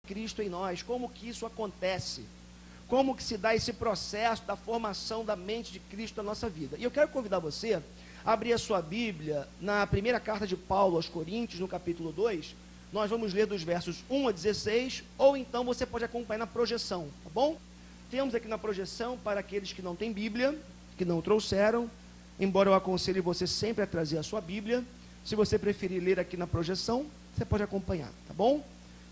Cristo em nós, como que isso acontece, como que se dá esse processo da formação da mente de Cristo na nossa vida. E eu quero convidar você a abrir a sua Bíblia na primeira carta de Paulo aos Coríntios, no capítulo 2, nós vamos ler dos versos 1 a 16, ou então você pode acompanhar na projeção, tá bom? Temos aqui na projeção, para aqueles que não têm Bíblia, que não trouxeram, embora eu aconselhe você sempre a trazer a sua Bíblia. Se você preferir ler aqui na projeção, você pode acompanhar, tá bom?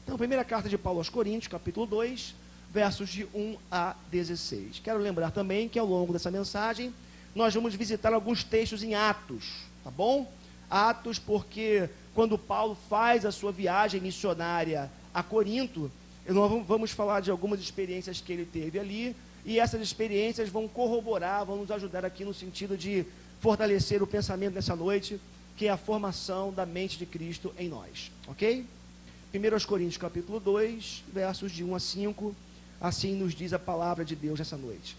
Então, primeira carta de Paulo aos Coríntios, capítulo 2, versos de 1 a 16. Quero lembrar também que ao longo dessa mensagem, nós vamos visitar alguns textos em Atos, tá bom? Atos, porque quando Paulo faz a sua viagem missionária a Corinto, nós vamos falar de algumas experiências que ele teve ali, e essas experiências vão corroborar, vão nos ajudar aqui no sentido de fortalecer o pensamento nessa noite, que é a formação da mente de Cristo em nós, ok? 1 Coríntios capítulo 2, versos de 1 a 5, assim nos diz a palavra de Deus nessa noite.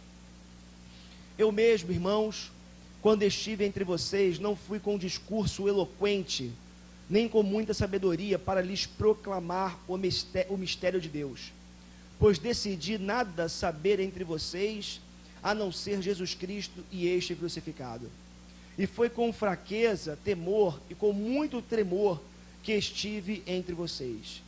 Eu mesmo, irmãos, quando estive entre vocês, não fui com discurso eloquente, nem com muita sabedoria para lhes proclamar o mistério de Deus, pois decidi nada saber entre vocês, a não ser Jesus Cristo e este crucificado. E foi com fraqueza, temor e com muito tremor que estive entre vocês.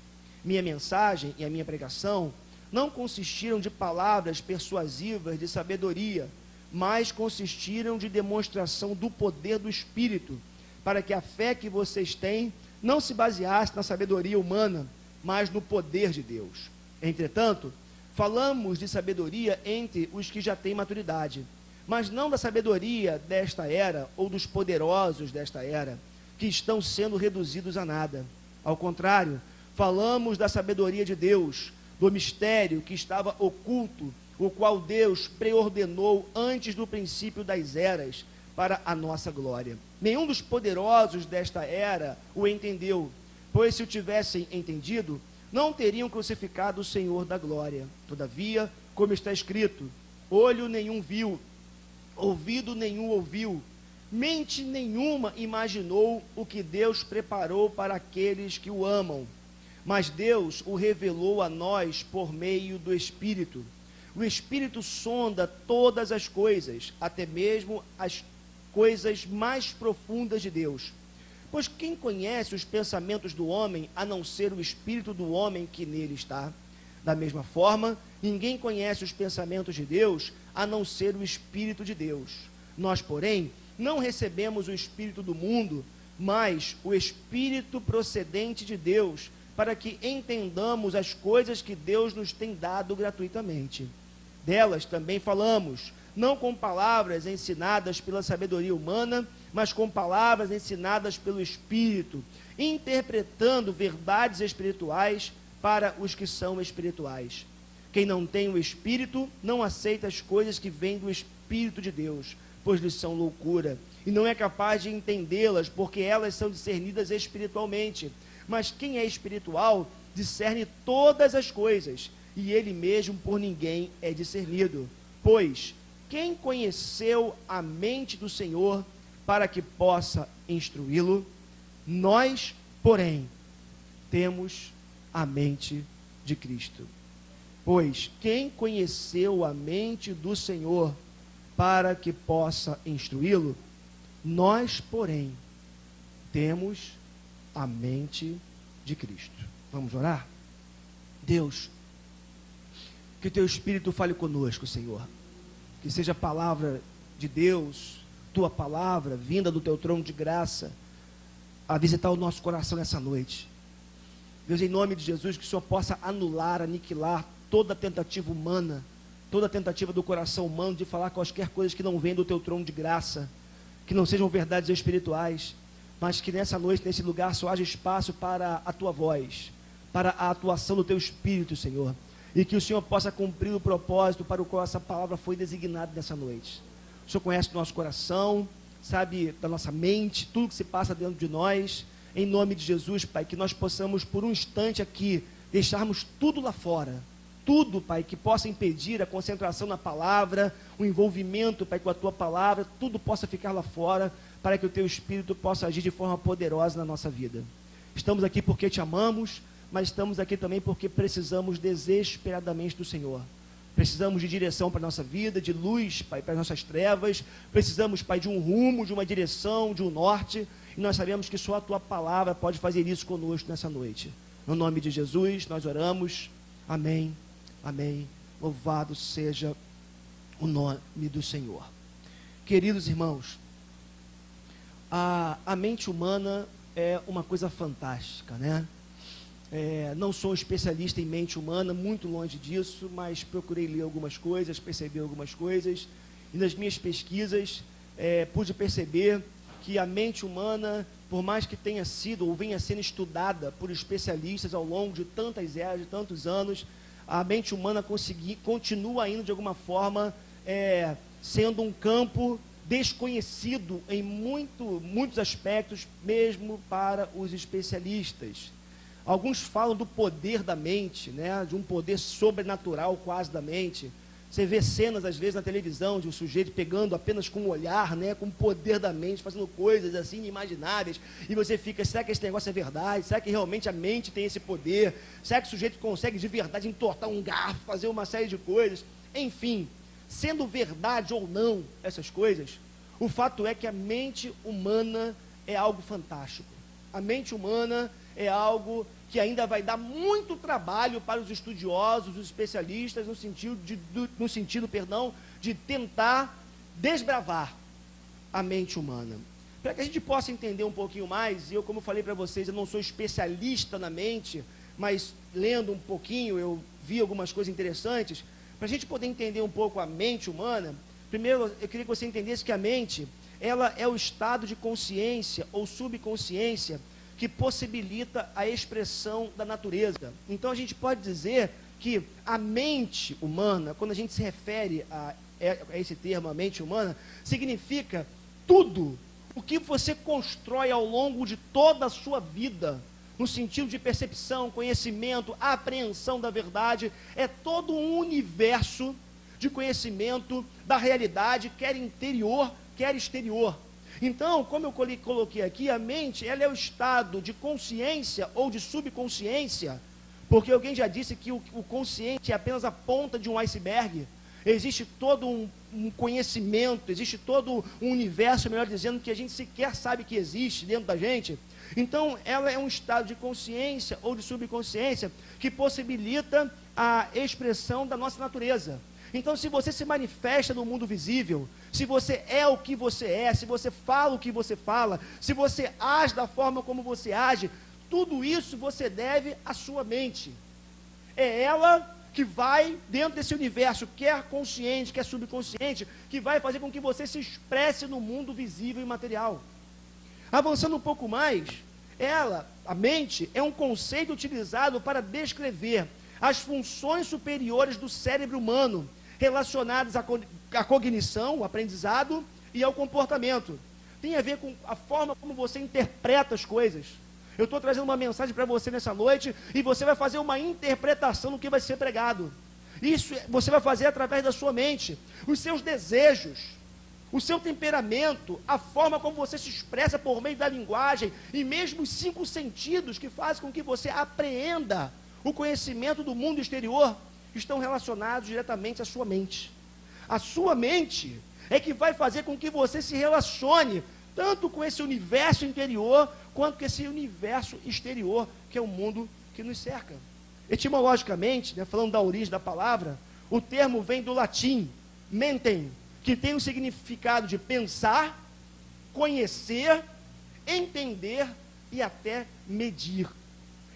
Minha mensagem e a minha pregação não consistiram de palavras persuasivas de sabedoria, mas consistiram de demonstração do poder do Espírito, para que a fé que vocês têm não se baseasse na sabedoria humana, mas no poder de Deus. Entretanto, falamos de sabedoria entre os que já têm maturidade, mas não da sabedoria desta era, ou dos poderosos desta era, que estão sendo reduzidos a nada. Ao contrário, falamos da sabedoria de Deus, do mistério que estava oculto, o qual Deus preordenou antes do princípio das eras, para a nossa glória. Nenhum dos poderosos desta era o entendeu, pois se o tivessem entendido, não teriam crucificado o Senhor da glória. Todavia, como está escrito, olho nenhum viu, ouvido nenhum ouviu, mente nenhuma imaginou o que Deus preparou para aqueles que o amam. Mas Deus o revelou a nós por meio do Espírito. O Espírito sonda todas as coisas, até mesmo as coisas mais profundas de Deus. Pois quem conhece os pensamentos do homem, a não ser o espírito do homem que nele está? Da mesma forma, ninguém conhece os pensamentos de Deus, a não ser o Espírito de Deus. Nós, porém, não recebemos o Espírito do mundo, mas o Espírito procedente de Deus, para que entendamos as coisas que Deus nos tem dado gratuitamente. Delas também falamos, não com palavras ensinadas pela sabedoria humana, mas com palavras ensinadas pelo Espírito, interpretando verdades espirituais para os que são espirituais. Quem não tem o Espírito não aceita as coisas que vêm do Espírito de Deus, pois lhes são loucura, e não é capaz de entendê-las, porque elas são discernidas espiritualmente. Mas quem é espiritual discerne todas as coisas, e ele mesmo por ninguém é discernido. Pois quem conheceu a mente do Senhor para que possa instruí-lo? Nós, porém, temos a mente de Cristo. Pois quem conheceu a mente do Senhor para que possa instruí-lo? Nós, porém, temos a mente de Cristo. Vamos orar? Deus, que o teu Espírito fale conosco, Senhor. Que seja a palavra de Deus, tua palavra, vinda do teu trono de graça, a visitar o nosso coração nessa noite. Deus, em nome de Jesus, que o Senhor possa anular, aniquilar toda tentativa humana, toda tentativa do coração humano de falar quaisquer coisas que não vêm do teu trono de graça, que não sejam verdades espirituais, mas que nessa noite, nesse lugar, só haja espaço para a tua voz, para a atuação do teu Espírito, Senhor. E que o Senhor possa cumprir o propósito para o qual essa palavra foi designada nessa noite. O Senhor conhece o nosso coração, sabe da nossa mente, tudo que se passa dentro de nós. Em nome de Jesus, Pai, que nós possamos por um instante aqui, deixarmos tudo lá fora. Tudo, Pai, que possa impedir a concentração na palavra, o envolvimento, Pai, com a tua palavra, tudo possa ficar lá fora, para que o teu Espírito possa agir de forma poderosa na nossa vida. Estamos aqui porque te amamos, mas estamos aqui também porque precisamos desesperadamente do Senhor. Precisamos de direção para a nossa vida, de luz, Pai, para as nossas trevas. Precisamos, Pai, de um rumo, de uma direção, de um norte. E nós sabemos que só a Tua palavra pode fazer isso conosco nessa noite. No nome de Jesus, nós oramos. Amém, amém. Louvado seja o nome do Senhor. Queridos irmãos, a mente humana é uma coisa fantástica, né? Não sou um especialista em mente humana, muito longe disso, mas procurei ler algumas coisas, perceber algumas coisas, e nas minhas pesquisas pude perceber que a mente humana, por mais que tenha sido ou venha sendo estudada por especialistas ao longo de tantas eras, de tantos anos, a mente humana continua ainda de alguma forma sendo um campo desconhecido em muitos aspectos, mesmo para os especialistas. Alguns falam do poder da mente, né? De um poder sobrenatural quase da mente. Você vê cenas, às vezes, na televisão, de um sujeito pegando apenas com o olhar, né? Com o poder da mente, fazendo coisas assim inimagináveis. E você fica, será que esse negócio é verdade? Será que realmente a mente tem esse poder? Será que o sujeito consegue de verdade entortar um garfo, fazer uma série de coisas? Enfim, sendo verdade ou não essas coisas, o fato é que a mente humana é algo fantástico. A mente humana é algo que ainda vai dar muito trabalho para os estudiosos, os especialistas, no sentido de tentar desbravar a mente humana. Para que a gente possa entender um pouquinho mais, e eu, como eu falei para vocês, eu não sou especialista na mente, mas lendo um pouquinho, eu vi algumas coisas interessantes. Para a gente poder entender um pouco a mente humana, primeiro eu queria que você entendesse que a mente, ela é o estado de consciência ou subconsciência que possibilita a expressão da natureza. Então a gente pode dizer que a mente humana, quando a gente se refere a esse termo, a mente humana, significa tudo o que você constrói ao longo de toda a sua vida, no sentido de percepção, conhecimento, apreensão da verdade, é todo um universo de conhecimento da realidade, quer interior, quer exterior. Então, como eu coloquei aqui, a mente, ela é o estado de consciência ou de subconsciência, porque alguém já disse que o consciente é apenas a ponta de um iceberg. Existe todo um conhecimento, existe todo um universo, melhor dizendo, que a gente sequer sabe que existe dentro da gente. Então, ela é um estado de consciência ou de subconsciência que possibilita a expressão da nossa natureza. Então, se você se manifesta no mundo visível, se você é o que você é, se você fala o que você fala, se você age da forma como você age, tudo isso você deve à sua mente. É ela que vai, dentro desse universo, quer consciente, quer subconsciente, que vai fazer com que você se expresse no mundo visível e material. Avançando um pouco mais, a mente, é um conceito utilizado para descrever as funções superiores do cérebro humano, relacionadas à cognição, o aprendizado e ao comportamento. Tem a ver com a forma como você interpreta as coisas. Eu estou trazendo uma mensagem para você nessa noite e você vai fazer uma interpretação do que vai ser pregado. Isso você vai fazer através da sua mente, os seus desejos, o seu temperamento, a forma como você se expressa por meio da linguagem e mesmo os 5 sentidos que fazem com que você apreenda o conhecimento do mundo exterior estão relacionados diretamente à sua mente. A sua mente é que vai fazer com que você se relacione tanto com esse universo interior, quanto com esse universo exterior, que é o mundo que nos cerca. Etimologicamente, né, falando da origem da palavra, o termo vem do latim, mentem, que tem o significado de pensar, conhecer, entender e até medir.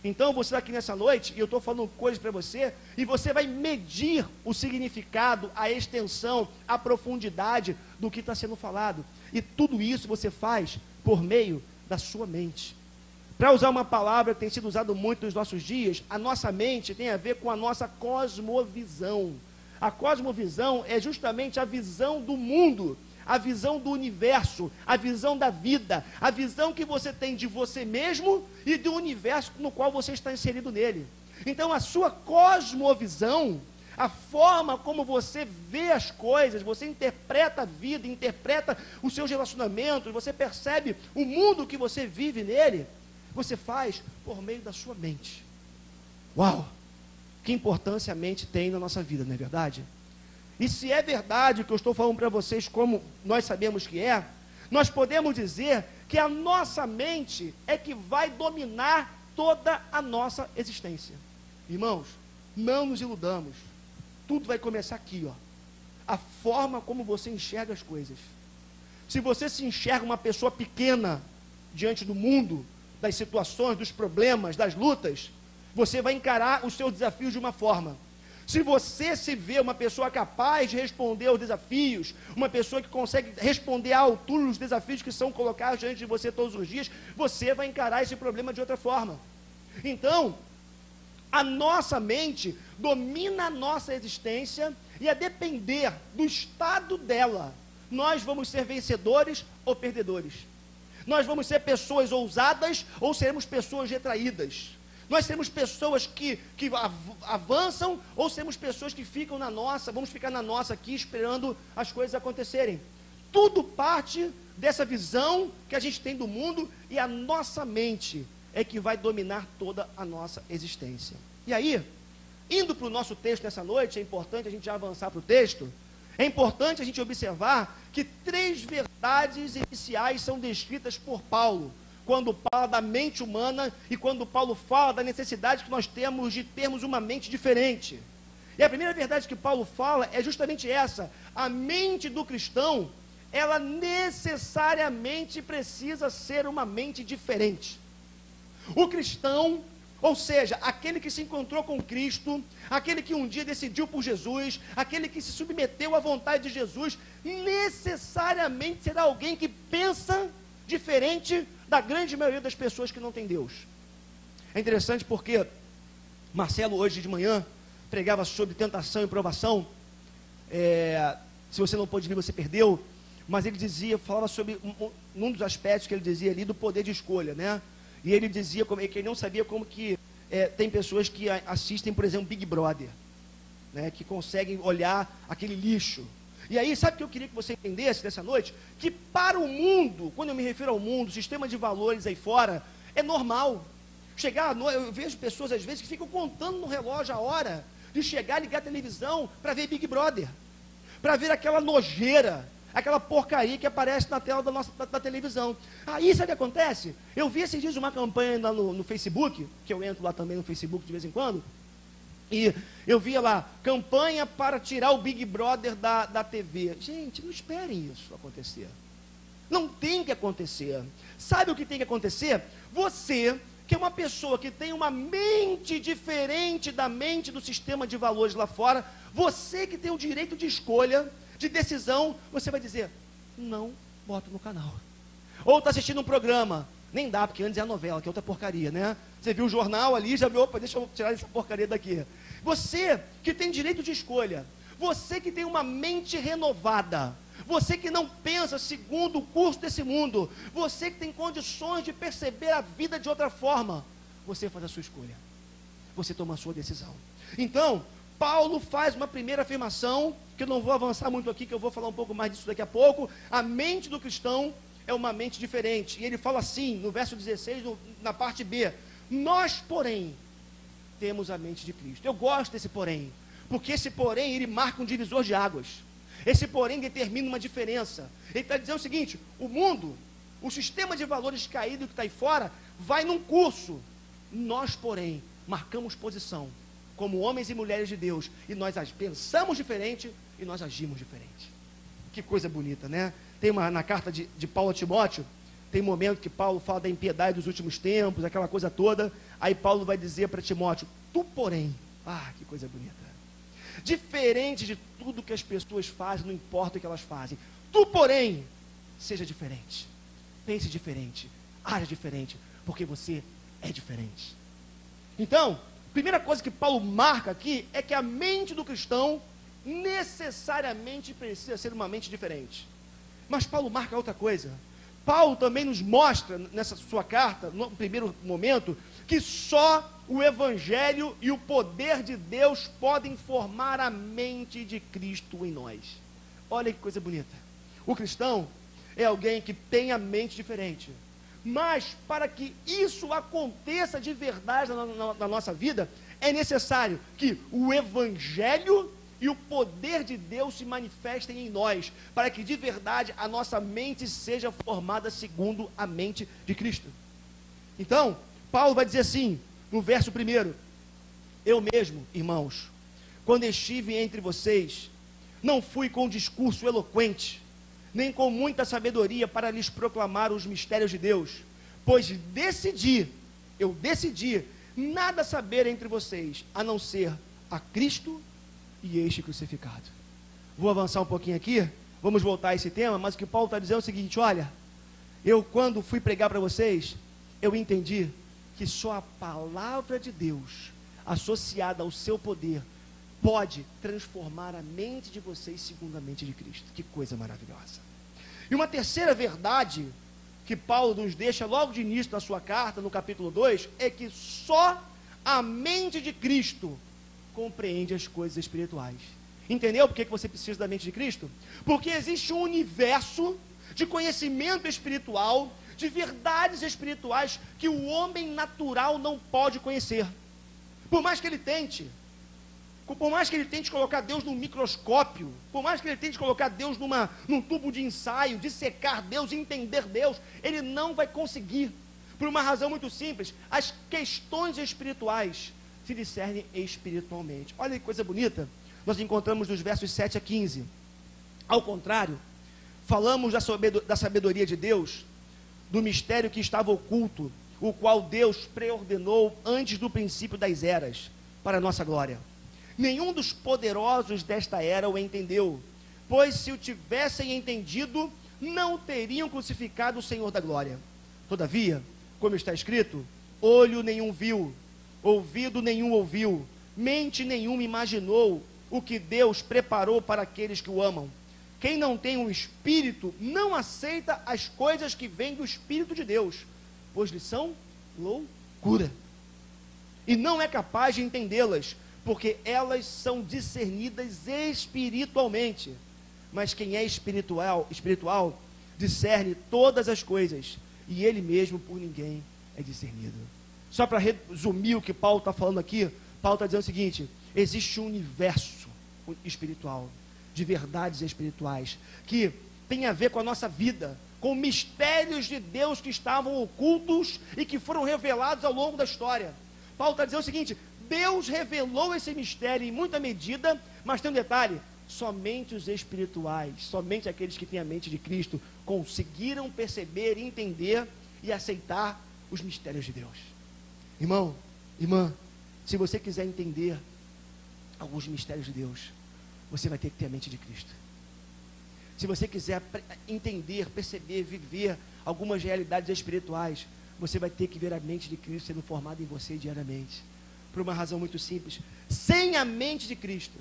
Então você está aqui nessa noite, e eu estou falando coisas para você, e você vai medir o significado, a extensão, a profundidade do que está sendo falado. E tudo isso você faz por meio da sua mente. Para usar uma palavra que tem sido usada muito nos nossos dias, a nossa mente tem a ver com a nossa cosmovisão. A cosmovisão é justamente a visão do mundo, a visão do universo, a visão da vida, a visão que você tem de você mesmo e do universo no qual você está inserido nele. Então a sua cosmovisão, a forma como você vê as coisas, você interpreta a vida, interpreta os seus relacionamentos, você percebe o mundo que você vive nele, você faz por meio da sua mente. Uau! Que importância a mente tem na nossa vida, não é verdade? E se é verdade o que eu estou falando para vocês, como nós sabemos que é, nós podemos dizer que a nossa mente é que vai dominar toda a nossa existência. Irmãos, não nos iludamos. Tudo vai começar aqui, ó. A forma como você enxerga as coisas. Se você se enxerga uma pessoa pequena diante do mundo, das situações, dos problemas, das lutas, você vai encarar os seus desafios de uma forma. Se você se vê uma pessoa capaz de responder aos desafios, uma pessoa que consegue responder à altura dos desafios que são colocados diante de você todos os dias, você vai encarar esse problema de outra forma. Então, a nossa mente domina a nossa existência e a depender do estado dela, nós vamos ser vencedores ou perdedores. Nós vamos ser pessoas ousadas ou seremos pessoas retraídas. Nós seremos pessoas que avançam ou seremos pessoas que ficam na nossa, vamos ficar na nossa aqui esperando as coisas acontecerem. Tudo parte dessa visão que a gente tem do mundo e a nossa mente é que vai dominar toda a nossa existência. E aí, indo para o nosso texto nessa noite, é importante a gente já avançar para o texto, é importante a gente observar que 3 verdades iniciais são descritas por Paulo, quando fala da mente humana e quando Paulo fala da necessidade que nós temos de termos uma mente diferente. E a primeira verdade que Paulo fala é justamente essa: a mente do cristão, ela necessariamente precisa ser uma mente diferente. O cristão, ou seja, aquele que se encontrou com Cristo, aquele que um dia decidiu por Jesus, aquele que se submeteu à vontade de Jesus, necessariamente será alguém que pensa diferente da grande maioria das pessoas que não tem Deus. É interessante porque Marcelo hoje de manhã pregava sobre tentação e provação. Se você não pôde vir, você perdeu. Mas ele falava sobre um dos aspectos que ele dizia ali do poder de escolha, né? E ele dizia que ele não sabia como que tem pessoas que assistem, por exemplo, Big Brother, né? Que conseguem olhar aquele lixo. E aí, sabe o que eu queria que você entendesse nessa noite? Que para o mundo, quando eu me refiro ao mundo, o sistema de valores aí fora, é normal. Eu vejo pessoas às vezes que ficam contando no relógio a hora de chegar, ligar a televisão para ver Big Brother, para ver aquela nojeira, aquela porcaria que aparece na tela da televisão. Aí sabe o que acontece? Eu vi esses dias uma campanha no Facebook, que eu entro lá também no Facebook de vez em quando, e eu via lá, campanha para tirar o Big Brother da TV. Gente, não esperem isso acontecer. Não tem que acontecer. Sabe o que tem que acontecer? Você, que é uma pessoa que tem uma mente diferente da mente do sistema de valores lá fora, você que tem o direito de escolha, de decisão, você vai dizer, não bota no canal. Ou está assistindo um programa, nem dá, porque antes é a novela, que é outra porcaria, né? Você viu o jornal ali, já viu, opa, deixa eu tirar essa porcaria daqui. Você que tem direito de escolha, você que tem uma mente renovada, você que não pensa segundo o curso desse mundo, você que tem condições de perceber a vida de outra forma, você faz a sua escolha, você toma a sua decisão. Então, Paulo faz uma primeira afirmação, que eu não vou avançar muito aqui, que eu vou falar um pouco mais disso daqui a pouco. A mente do cristão é uma mente diferente, e ele fala assim, no verso 16, na parte B, nós, porém, temos a mente de Cristo. Eu gosto desse porém, porque esse porém, ele marca um divisor de águas. Esse porém determina uma diferença. Ele está dizendo o seguinte, o mundo, o sistema de valores caído que está aí fora, vai num curso. Nós, porém, marcamos posição, como homens e mulheres de Deus, e nós pensamos diferente, e nós agimos diferente. Que coisa bonita, né? Tem na carta de Paulo a Timóteo, tem um momento que Paulo fala da impiedade dos últimos tempos, aquela coisa toda, aí Paulo vai dizer para Timóteo, tu porém, que coisa bonita, diferente de tudo que as pessoas fazem, não importa o que elas fazem, tu porém, seja diferente, pense diferente, haja diferente, porque você é diferente. Então, primeira coisa que Paulo marca aqui, é que a mente do cristão, necessariamente precisa ser uma mente diferente. Mas Paulo marca outra coisa, Paulo também nos mostra, nessa sua carta, no primeiro momento, que só o Evangelho e o poder de Deus podem formar a mente de Cristo em nós. Olha que coisa bonita. O cristão é alguém que tem a mente diferente. Mas para que isso aconteça de verdade na nossa vida, é necessário que o Evangelho e o poder de Deus se manifestem em nós, para que de verdade a nossa mente seja formada segundo a mente de Cristo. Então, Paulo vai dizer assim, no verso 1, eu mesmo, irmãos, quando estive entre vocês, não fui com discurso eloquente, nem com muita sabedoria para lhes proclamar os mistérios de Deus, pois eu decidi nada saber entre vocês, a não ser a Cristo e este crucificado. Vou avançar um pouquinho aqui, vamos voltar a esse tema, mas o que Paulo está dizendo é o seguinte, olha, eu quando fui pregar para vocês, eu entendi que só a palavra de Deus, associada ao seu poder, pode transformar a mente de vocês segundo a mente de Cristo. Que coisa maravilhosa. E uma terceira verdade que Paulo nos deixa logo de início da sua carta, no capítulo 2, é que só a mente de Cristo compreende as coisas espirituais. Entendeu por que você precisa da mente de Cristo? Porque existe um universo de conhecimento espiritual, de verdades espirituais que o homem natural não pode conhecer. Por mais que ele tente colocar Deus num microscópio, por mais que ele tente colocar Deus num tubo de ensaio, dissecar Deus, entender Deus, ele não vai conseguir, por uma razão muito simples, as questões espirituais se discernem espiritualmente. Olha que coisa bonita, nós encontramos nos versos 7 a 15, ao contrário, falamos da sabedoria de Deus, do mistério que estava oculto, o qual Deus preordenou antes do princípio das eras, para a nossa glória. Nenhum dos poderosos desta era o entendeu, pois se o tivessem entendido, não teriam crucificado o Senhor da glória. Todavia, como está escrito, olho nenhum viu, ouvido nenhum ouviu, mente nenhuma imaginou o que Deus preparou para aqueles que o amam. Quem não tem um espírito, não aceita as coisas que vêm do Espírito de Deus, pois lhe são loucura. E não é capaz de entendê-las, porque elas são discernidas espiritualmente. Mas quem é espiritual, discerne todas as coisas, e ele mesmo por ninguém é discernido. Só para resumir o que Paulo está falando aqui, Paulo está dizendo o seguinte: existe um universo espiritual, de verdades espirituais, que tem a ver com a nossa vida, com mistérios de Deus que estavam ocultos e que foram revelados ao longo da história. Paulo está dizendo o seguinte: Deus revelou esse mistério em muita medida, mas tem um detalhe, somente os espirituais, somente aqueles que têm a mente de Cristo, conseguiram perceber, entender e aceitar os mistérios de Deus. Irmão, irmã, se você quiser entender alguns mistérios de Deus, você vai ter que ter a mente de Cristo. Se você quiser entender, perceber, viver algumas realidades espirituais, você vai ter que ver a mente de Cristo sendo formada em você diariamente. Por uma razão muito simples: sem a mente de Cristo,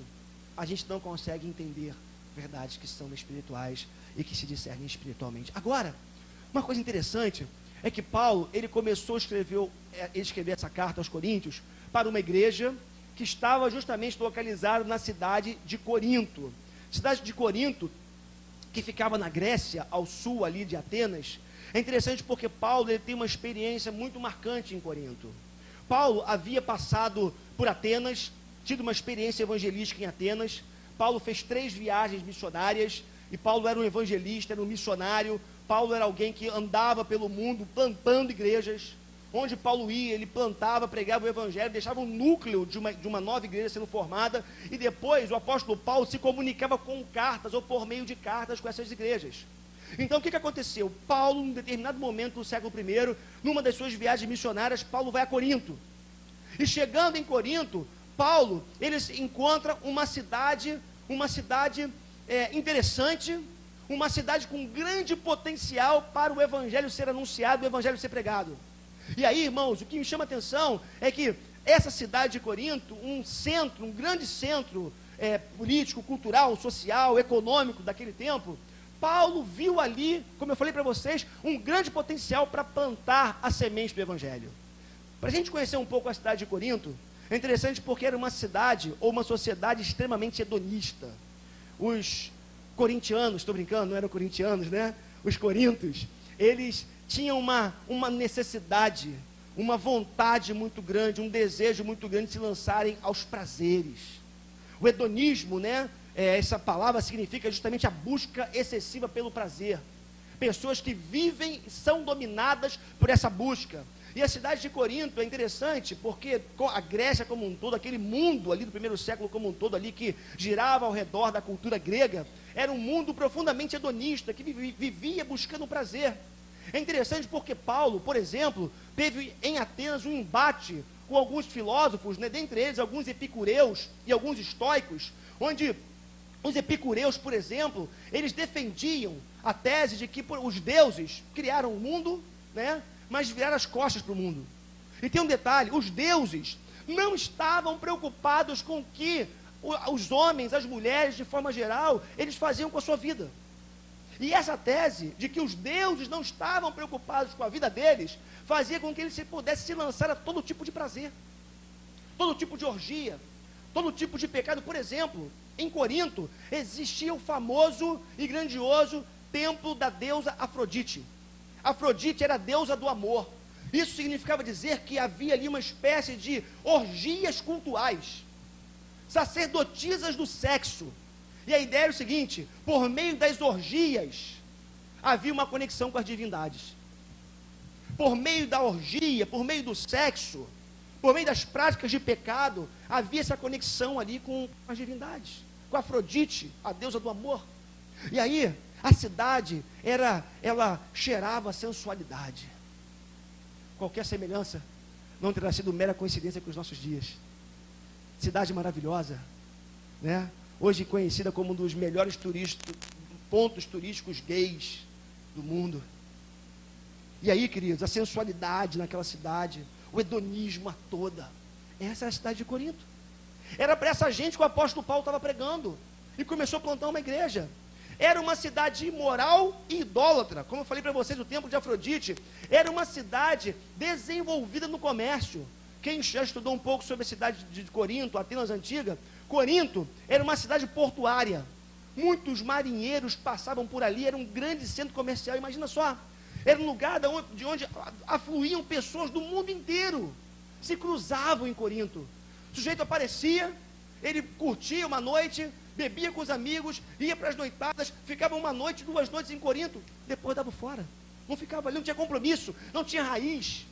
a gente não consegue entender verdades que são espirituais e que se discernem espiritualmente. Agora, uma coisa interessante é que Paulo, ele começou a escrever essa carta aos Coríntios para uma igreja que estava justamente localizada na cidade de Corinto. Cidade de Corinto, que ficava na Grécia, ao sul ali de Atenas. É interessante porque Paulo, ele tem uma experiência muito marcante em Corinto. Paulo havia passado por Atenas, tido uma experiência evangelística em Atenas. Paulo fez 3 viagens missionárias, e Paulo era um evangelista, era um missionário. Paulo era alguém que andava pelo mundo plantando igrejas. Onde Paulo ia, ele plantava, pregava o evangelho, deixava um núcleo de uma nova igreja sendo formada, e depois o apóstolo Paulo se comunicava com cartas, ou por meio de cartas, com essas igrejas. Então o que aconteceu? Paulo, em determinado momento do século I, numa das suas viagens missionárias, Paulo vai a Corinto, e chegando em Corinto, Paulo, ele encontra uma cidade interessante, uma cidade com grande potencial para o evangelho ser anunciado, o evangelho ser pregado. E aí, irmãos, o que me chama a atenção é que essa cidade de Corinto, um grande centro político, cultural, social, econômico daquele tempo, Paulo viu ali, como eu falei para vocês, um grande potencial para plantar a semente do evangelho. Para a gente conhecer um pouco a cidade de Corinto, é interessante porque era uma cidade ou uma sociedade extremamente hedonista. Os corintianos, estou brincando, não eram corintianos, né? Os corintos, eles tinham uma necessidade, uma vontade muito grande, um desejo muito grande de se lançarem aos prazeres. O hedonismo, né? Essa palavra significa justamente a busca excessiva pelo prazer. Pessoas que vivem e são dominadas por essa busca. E a cidade de Corinto é interessante, porque a Grécia como um todo, aquele mundo ali do primeiro século como um todo ali, que girava ao redor da cultura grega, era um mundo profundamente hedonista, que vivia buscando prazer. É interessante porque Paulo, por exemplo, teve em Atenas um embate com alguns filósofos, né, dentre eles alguns epicureus e alguns estoicos, onde os epicureus, por exemplo, eles defendiam a tese de que os deuses criaram o mundo, né, mas viraram as costas para o mundo. E tem um detalhe, os deuses não estavam preocupados com o que os homens, as mulheres, de forma geral, eles faziam com a sua vida. E essa tese de que os deuses não estavam preocupados com a vida deles, fazia com que eles pudessem se lançar a todo tipo de prazer, todo tipo de orgia, todo tipo de pecado. Por exemplo, em Corinto, existia o famoso e grandioso templo da deusa Afrodite. Afrodite era a deusa do amor. Isso significava dizer que havia ali uma espécie de orgias cultuais, sacerdotisas do sexo. E a ideia era o seguinte: por meio das orgias, havia uma conexão com as divindades. Por meio da orgia, por meio do sexo, por meio das práticas de pecado, havia essa conexão ali com as divindades, com Afrodite, a deusa do amor. E aí, a cidade, ela cheirava sensualidade. Qualquer semelhança não terá sido mera coincidência com os nossos dias. Cidade maravilhosa, né? Hoje conhecida como um dos melhores pontos turísticos gays do mundo. E aí, queridos, a sensualidade naquela cidade, o hedonismo a toda. Essa era a cidade de Corinto. Era para essa gente que o apóstolo Paulo estava pregando e começou a plantar uma igreja. Era uma cidade imoral e idólatra, como eu falei para vocês, o templo de Afrodite. Era uma cidade desenvolvida no comércio. Quem já estudou um pouco sobre a cidade de Corinto, Atenas antiga, Corinto era uma cidade portuária. Muitos marinheiros passavam por ali, era um grande centro comercial. Imagina só, era um lugar de onde afluíam pessoas do mundo inteiro, se cruzavam em Corinto. O sujeito aparecia, ele curtia uma noite, bebia com os amigos, ia para as noitadas, ficava uma noite, 2 noites em Corinto, depois dava fora. Não ficava ali, não tinha compromisso, não tinha raiz.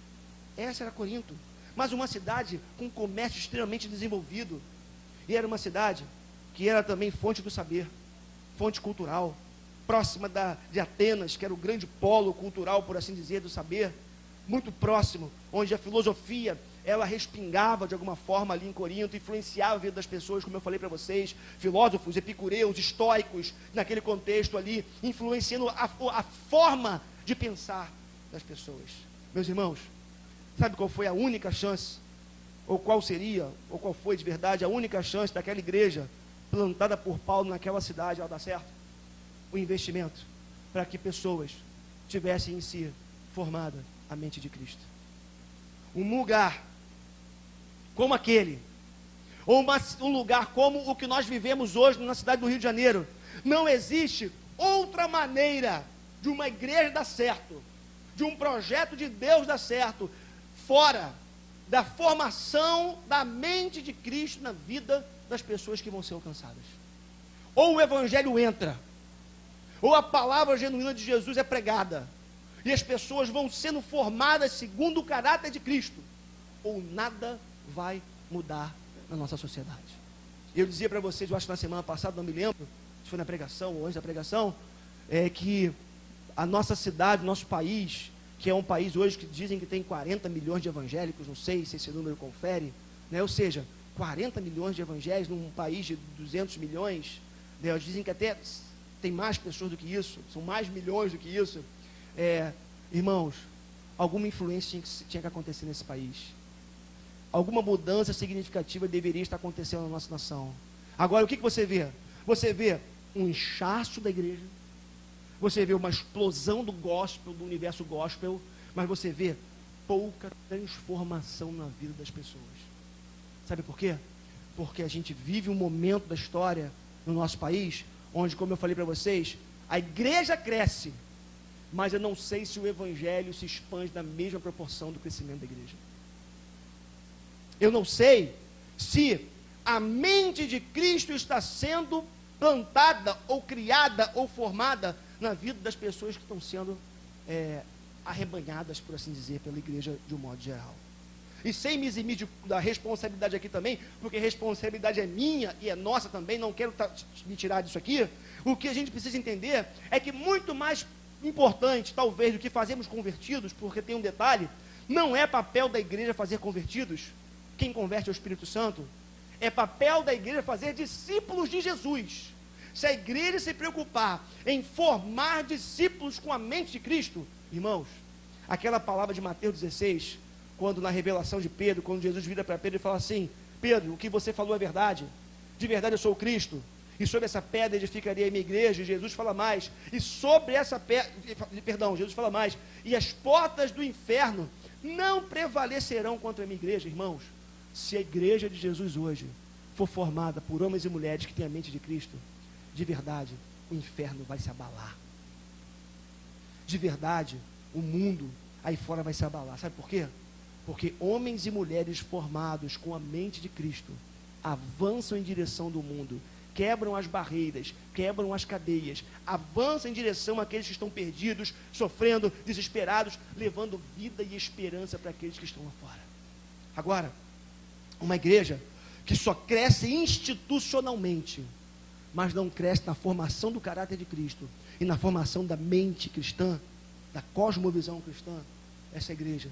Essa era Corinto, mas uma cidade com um comércio extremamente desenvolvido. E era uma cidade que era também fonte do saber, fonte cultural, próxima de Atenas, que era o grande polo cultural, por assim dizer, do saber, muito próximo, onde a filosofia, ela respingava de alguma forma ali em Corinto, influenciava a vida das pessoas, como eu falei para vocês, filósofos, epicureus, estoicos, naquele contexto ali, influenciando a forma de pensar das pessoas. Meus irmãos, sabe qual foi a única chance, ou qual seria, ou qual foi de verdade a única chance daquela igreja plantada por Paulo naquela cidade, ela dar certo? O investimento para que pessoas tivessem em si formada a mente de Cristo. Um lugar como aquele, ou um lugar como o que nós vivemos hoje na cidade do Rio de Janeiro, não existe outra maneira de uma igreja dar certo, de um projeto de Deus dar certo, fora da formação da mente de Cristo na vida das pessoas que vão ser alcançadas. Ou o evangelho entra, ou a palavra genuína de Jesus é pregada, e as pessoas vão sendo formadas segundo o caráter de Cristo, ou nada vai mudar na nossa sociedade. Eu dizia para vocês, eu acho que na semana passada, não me lembro, se foi na pregação ou antes da pregação, que a nossa cidade, nosso país, que é um país hoje que dizem que tem 40 milhões de evangélicos, não sei se esse número confere, né? Ou seja, 40 milhões de evangélicos num país de 200 milhões, né? Eles dizem que até tem mais pessoas do que isso, são mais milhões do que isso. Irmãos, alguma influência tinha que acontecer nesse país. Alguma mudança significativa deveria estar acontecendo na nossa nação. Agora, o que você vê? Você vê um inchaço da igreja, você vê uma explosão do gospel, do universo gospel, mas você vê pouca transformação na vida das pessoas. Sabe por quê? Porque a gente vive um momento da história no nosso país, onde, como eu falei para vocês, a igreja cresce, mas eu não sei se o evangelho se expande na mesma proporção do crescimento da igreja. Eu não sei se a mente de Cristo está sendo plantada, ou criada, ou formada na vida das pessoas que estão sendo arrebanhadas, por assim dizer, pela igreja de um modo geral. E sem me eximir da responsabilidade aqui também, porque responsabilidade é minha e é nossa também, não quero me tirar disso aqui. O que a gente precisa entender é que muito mais importante, talvez, do que fazermos convertidos, porque tem um detalhe, não é papel da igreja fazer convertidos, quem converte é o Espírito Santo, é papel da igreja fazer discípulos de Jesus. Se a igreja se preocupar em formar discípulos com a mente de Cristo, irmãos, aquela palavra de Mateus 16, quando na revelação de Pedro, quando Jesus vira para Pedro e fala assim: Pedro, o que você falou é verdade, de verdade eu sou o Cristo, e sobre essa pedra edificarei a minha igreja. E Jesus fala mais, e sobre essa pedra, Jesus fala mais, e as portas do inferno não prevalecerão contra a minha igreja. Irmãos, se a igreja de Jesus hoje for formada por homens e mulheres que têm a mente de Cristo, de verdade, o inferno vai se abalar. De verdade, o mundo aí fora vai se abalar. Sabe por quê? Porque homens e mulheres formados com a mente de Cristo avançam em direção do mundo, quebram as barreiras, quebram as cadeias, avançam em direção àqueles que estão perdidos, sofrendo, desesperados, levando vida e esperança para aqueles que estão lá fora. Agora, uma igreja que só cresce institucionalmente, mas não cresce na formação do caráter de Cristo e na formação da mente cristã, da cosmovisão cristã, essa igreja,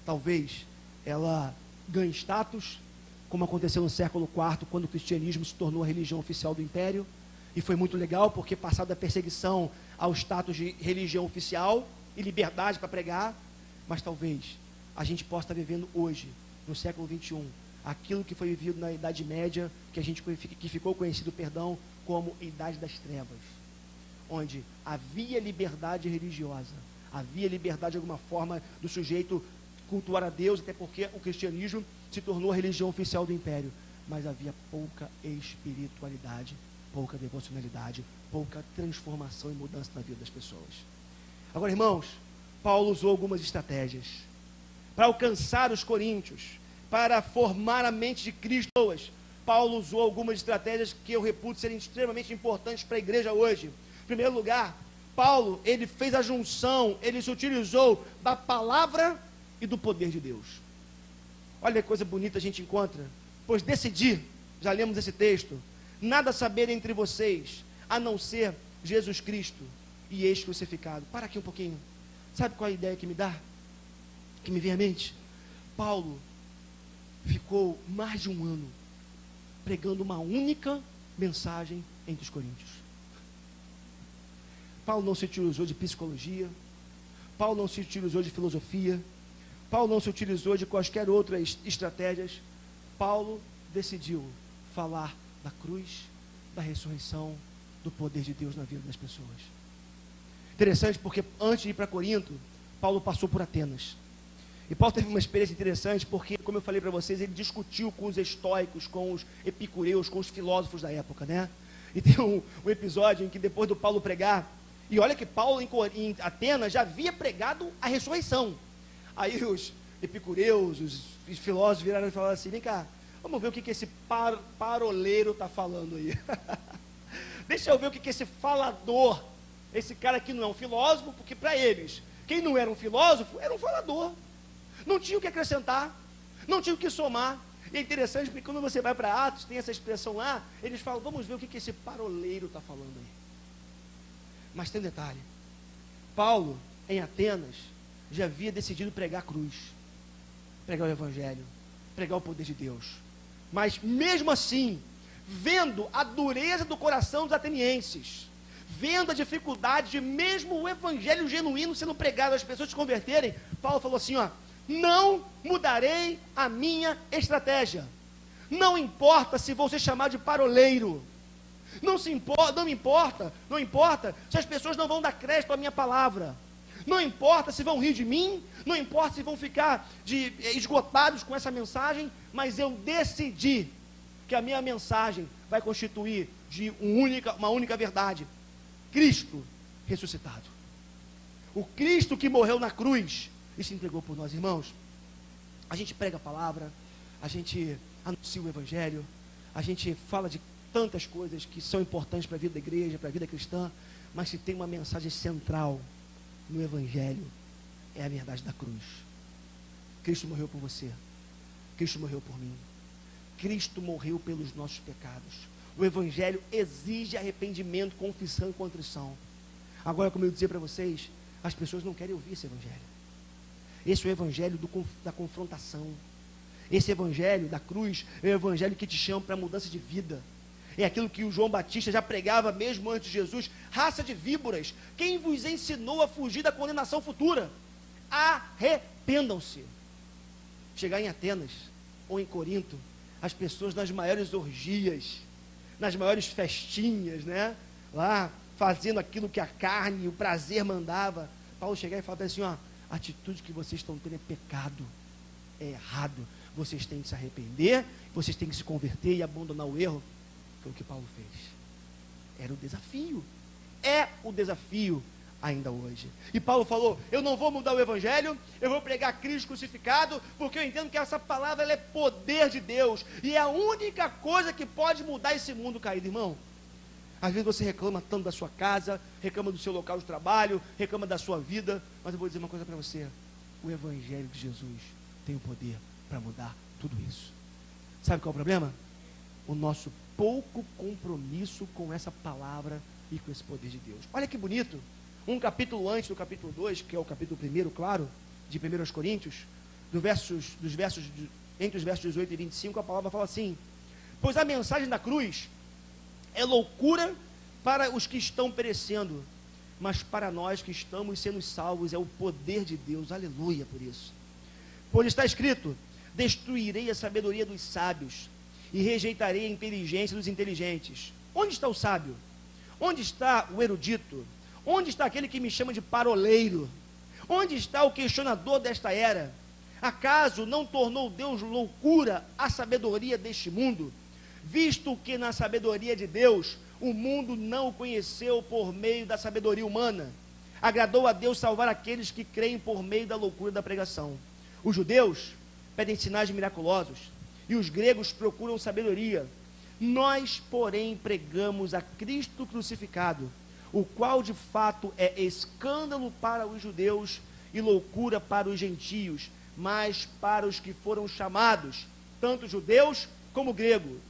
talvez ela ganhe status, como aconteceu no século IV, quando o cristianismo se tornou a religião oficial do império, e foi muito legal, porque passado da perseguição ao status de religião oficial e liberdade para pregar, mas talvez a gente possa estar vivendo hoje, no século XXI, aquilo que foi vivido na Idade Média, que ficou conhecido, como Idade das Trevas, onde havia liberdade religiosa, havia liberdade de alguma forma do sujeito cultuar a Deus, até porque o cristianismo se tornou a religião oficial do império, mas havia pouca espiritualidade, pouca devocionalidade, pouca transformação e mudança na vida das pessoas. Agora, irmãos, Paulo usou algumas estratégias para alcançar os coríntios, para formar a mente de Cristo. Paulo usou algumas estratégias que eu reputo serem extremamente importantes para a igreja hoje. Em primeiro lugar, Paulo, ele fez a junção, ele se utilizou da palavra e do poder de Deus. Olha que coisa bonita a gente encontra. Pois decidi, já lemos esse texto, nada saber entre vocês, a não ser Jesus Cristo e este crucificado. Para aqui um pouquinho. Sabe qual é a ideia que me dá? Que me vem à mente? Paulo ficou mais de um ano pregando uma única mensagem entre os coríntios. Paulo não se utilizou de psicologia, Paulo não se utilizou de filosofia, Paulo não se utilizou de quaisquer outras estratégias. Paulo decidiu falar da cruz, da ressurreição, do poder de Deus na vida das pessoas. Interessante, porque antes de ir para Corinto, Paulo passou por Atenas. E Paulo teve uma experiência interessante, porque, como eu falei para vocês, ele discutiu com os estoicos, com os epicureus, com os filósofos da época, né? E tem um episódio em que, depois do Paulo pregar, e olha que Paulo em Atenas já havia pregado a ressurreição. Aí os epicureus, os filósofos viraram e falaram assim: vem cá, vamos ver o que esse paroleiro está falando aí. Deixa eu ver o que esse falador, esse cara aqui não é um filósofo, porque para eles, quem não era um filósofo, era um falador. Não tinha o que acrescentar, não tinha o que somar. E é interessante, porque quando você vai para Atos, tem essa expressão lá, eles falam: vamos ver o que esse paroleiro está falando aí. Mas tem um detalhe: Paulo, em Atenas, já havia decidido pregar a cruz, pregar o evangelho, pregar o poder de Deus. Mas mesmo assim, vendo a dureza do coração dos atenienses, vendo a dificuldade de mesmo o evangelho genuíno sendo pregado, as pessoas se converterem, Paulo falou assim: não mudarei a minha estratégia. Não importa se vou ser chamado de paroleiro. Não importa se as pessoas não vão dar crédito à minha palavra. Não importa se vão rir de mim, não importa se vão ficar esgotados com essa mensagem, mas eu decidi que a minha mensagem vai constituir de uma única verdade: Cristo ressuscitado. O Cristo que morreu na cruz e se entregou por nós, irmãos. A gente prega a palavra, a gente anuncia o Evangelho, a gente fala de tantas coisas que são importantes para a vida da igreja, para a vida cristã, mas se tem uma mensagem central no Evangelho, é a verdade da cruz. Cristo morreu por você, Cristo morreu por mim, Cristo morreu pelos nossos pecados. O Evangelho exige arrependimento, confissão e contrição. Agora, como eu dizia para vocês, as pessoas não querem ouvir esse Evangelho. Esse é o Evangelho da confrontação. Esse Evangelho da cruz é o Evangelho que te chama para mudança de vida. É aquilo que o João Batista já pregava mesmo antes de Jesus: raça de víboras, quem vos ensinou a fugir da condenação futura? Arrependam-se. Chegar em Atenas ou em Corinto, as pessoas nas maiores orgias, nas maiores festinhas, né? Lá, fazendo aquilo que a carne, o prazer mandava. Paulo chegar e falar assim: ó, a atitude que vocês estão tendo é pecado, é errado. Vocês têm que se arrepender, vocês têm que se converter e abandonar o erro. Foi o que Paulo fez. Era o desafio. É o desafio ainda hoje. E Paulo falou: eu não vou mudar o Evangelho, eu vou pregar Cristo crucificado, porque eu entendo que essa palavra ela é poder de Deus, e é a única coisa que pode mudar esse mundo caído, irmão. Às vezes você reclama tanto da sua casa, reclama do seu local de trabalho, reclama da sua vida, mas eu vou dizer uma coisa para você: o Evangelho de Jesus tem o poder para mudar tudo isso. Sabe qual é o problema? O nosso pouco compromisso com essa palavra e com esse poder de Deus. Olha que bonito, um capítulo antes do capítulo 2, que é o capítulo 1, claro, de 1 Coríntios, entre os versos 18 e 25, a palavra fala assim: pois a mensagem da cruz é loucura para os que estão perecendo, mas para nós que estamos sendo salvos é o poder de Deus. Aleluia por isso. Pois está escrito: destruirei a sabedoria dos sábios e rejeitarei a inteligência dos inteligentes. Onde está o sábio? Onde está o erudito? Onde está aquele que me chama de paroleiro? Onde está o questionador desta era? Acaso não tornou Deus loucura a sabedoria deste mundo? Visto que na sabedoria de Deus o mundo não o conheceu por meio da sabedoria humana. Agradou a Deus salvar aqueles que creem por meio da loucura da pregação. Os judeus pedem sinais miraculosos e os gregos procuram sabedoria. Nós, porém, pregamos a Cristo crucificado, o qual de fato é escândalo para os judeus e loucura para os gentios, mas para os que foram chamados, tanto judeus como gregos,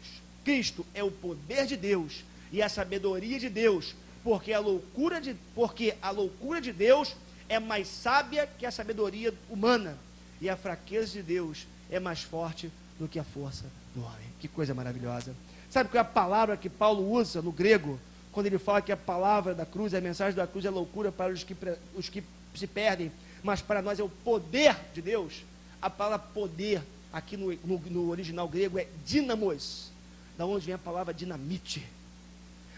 Cristo é o poder de Deus e a sabedoria de Deus, porque a loucura de Deus é mais sábia que a sabedoria humana, e a fraqueza de Deus é mais forte do que a força do homem. Que coisa maravilhosa. Sabe qual é a palavra que Paulo usa no grego, quando ele fala que a palavra da cruz, a mensagem da cruz é loucura para os que se perdem, mas para nós é o poder de Deus? A palavra poder, aqui no original grego, é dinamos, da onde vem a palavra dinamite.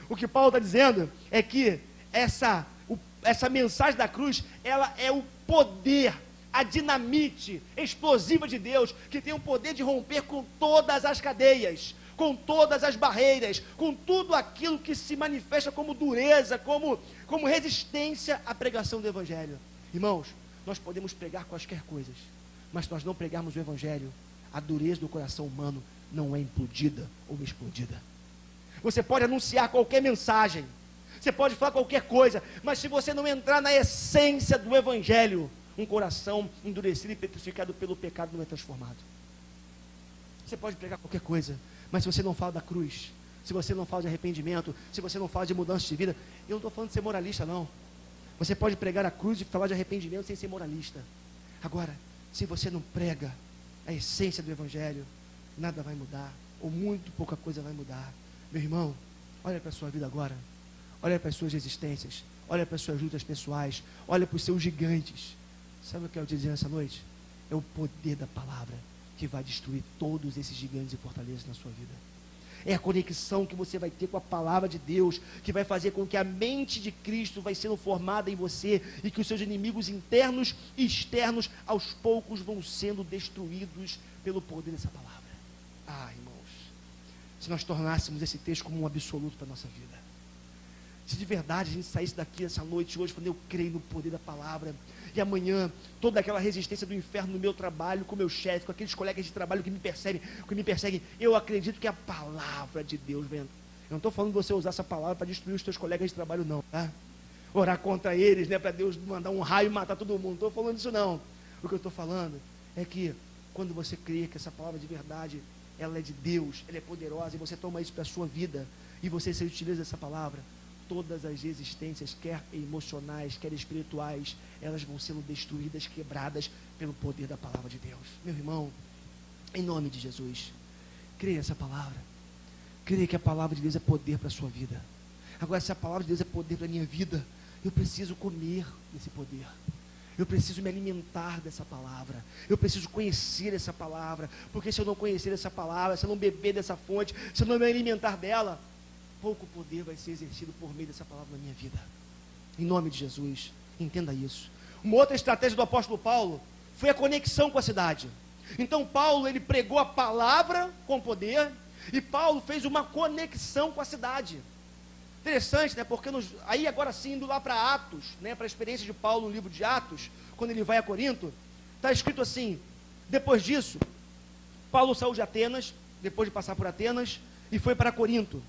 O que Paulo está dizendo é que essa mensagem da cruz, ela é o poder, a dinamite explosiva de Deus, que tem o poder de romper com todas as cadeias, com todas as barreiras, com tudo aquilo que se manifesta como dureza, como resistência à pregação do Evangelho. Irmãos, nós podemos pregar quaisquer coisas, mas se nós não pregarmos o Evangelho, a dureza do coração humano não é implodida ou explodida. Você pode anunciar qualquer mensagem, você pode falar qualquer coisa, mas se você não entrar na essência do Evangelho, um coração endurecido e petrificado pelo pecado não é transformado. Você pode pregar qualquer coisa, mas se você não fala da cruz, se você não fala de arrependimento, se você não fala de mudança de vida, eu não estou falando de ser moralista, não. Você pode pregar a cruz e falar de arrependimento sem ser moralista. Agora, se você não prega a essência do Evangelho, nada vai mudar, ou muito pouca coisa vai mudar. Meu irmão, olha para a sua vida agora, olha para as suas resistências, olha para as suas lutas pessoais, olha para os seus gigantes. Sabe o que eu quero te dizer nessa noite? É o poder da palavra que vai destruir todos esses gigantes e fortalezas na sua vida. É a conexão que você vai ter com a palavra de Deus, que vai fazer com que a mente de Cristo vai sendo formada em você, e que os seus inimigos internos e externos, aos poucos, vão sendo destruídos pelo poder dessa palavra. Ah, irmãos, se nós tornássemos esse texto como um absoluto para a nossa vida, Se de verdade a gente saísse daqui essa noite hoje, falando, eu creio no poder da palavra, e amanhã, toda aquela resistência do inferno no meu trabalho, com o meu chefe, com aqueles colegas de trabalho que me perseguem, eu acredito que a palavra de Deus vem. Eu não estou falando de você usar essa palavra para destruir os teus colegas de trabalho, não, tá? Orar contra eles, né, para Deus mandar um raio e matar todo mundo. Não estou falando disso, não. O que eu estou falando é que, quando você crê que essa palavra de verdade, ela é de Deus, ela é poderosa, e você toma isso para a sua vida, e você se utiliza dessa palavra, todas as resistências, quer emocionais, quer espirituais, elas vão sendo destruídas, quebradas pelo poder da palavra de Deus. Meu irmão, em nome de Jesus, creia essa palavra. Creia que a palavra de Deus é poder para a sua vida. Agora, se a palavra de Deus é poder para a minha vida, eu preciso comer esse poder. Eu preciso me alimentar dessa palavra. Eu preciso conhecer essa palavra. Porque se eu não conhecer essa palavra, se eu não beber dessa fonte, se eu não me alimentar dela, pouco poder vai ser exercido por meio dessa palavra na minha vida. Em nome de Jesus, entenda isso. Uma outra estratégia do apóstolo Paulo foi a conexão com a cidade. Então Paulo, ele pregou a palavra com poder, e Paulo fez uma conexão com a cidade. Interessante, né? Porque aí agora sim, indo lá para Atos, né? Para a experiência de Paulo no livro de Atos, quando ele vai a Corinto, está escrito assim: depois disso, Paulo saiu de Atenas, depois de passar por Atenas, e foi para Corinto.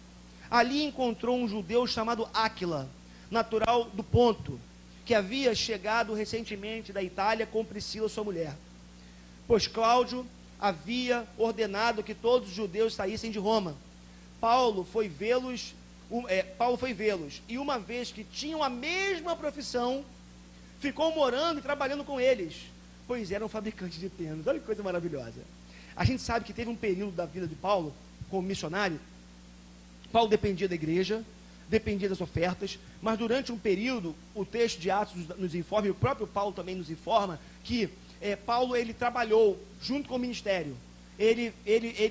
Ali encontrou um judeu chamado Áquila, natural do Ponto, que havia chegado recentemente da Itália com Priscila, sua mulher. Pois Cláudio havia ordenado que todos os judeus saíssem de Roma. Paulo foi vê-los, e uma vez que tinham a mesma profissão, ficou morando e trabalhando com eles, pois eram fabricantes de tendas. Olha que coisa maravilhosa. A gente sabe que teve um período da vida de Paulo, como missionário, Paulo dependia da igreja, dependia das ofertas, mas durante um período, o texto de Atos nos informa, e o próprio Paulo também nos informa, que Paulo, ele trabalhou junto com o ministério. Ele